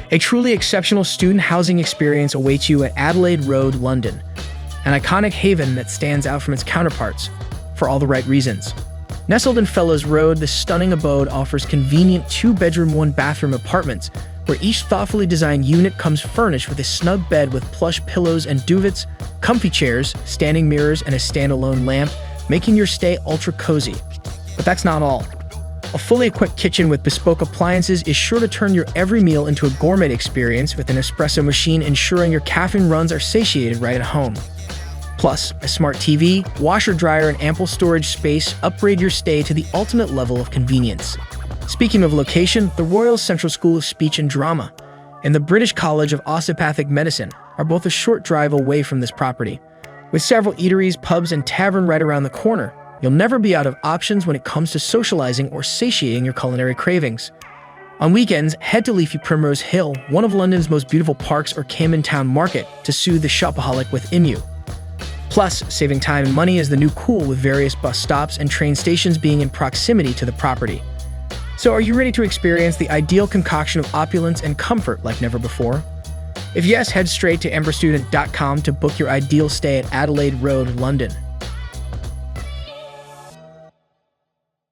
A truly exceptional student housing experience awaits you at Adelaide Road, London, an iconic haven that stands out from its counterparts for all the right reasons. Nestled in Fellows Road, this stunning abode offers convenient two-bedroom, one-bathroom apartments where each thoughtfully designed unit comes furnished with a snug bed with plush pillows and duvets, comfy chairs, standing mirrors, and a standalone lamp, making your stay ultra-cozy. But that's not all. A fully equipped kitchen with bespoke appliances is sure to turn your every meal into a gourmet experience with an espresso machine ensuring your caffeine runs are satiated right at home. Plus, a smart TV, washer dryer, and ample storage space upgrade your stay to the ultimate level of convenience. Speaking of location, the Royal Central School of Speech and Drama and the British College of Osteopathic Medicine are both a short drive away from this property. With several eateries, pubs, and tavern right around the corner, you'll never be out of options when it comes to socializing or satiating your culinary cravings. On weekends, head to leafy Primrose Hill, one of London's most beautiful parks, or Camden Town Market to soothe the shopaholic within you. Plus, saving time and money is the new cool with various bus stops and train stations being in proximity to the property. So are you ready to experience the ideal concoction of opulence and comfort like never before? If yes, head straight to amberstudent.com to book your ideal stay at Adelaide Road, London.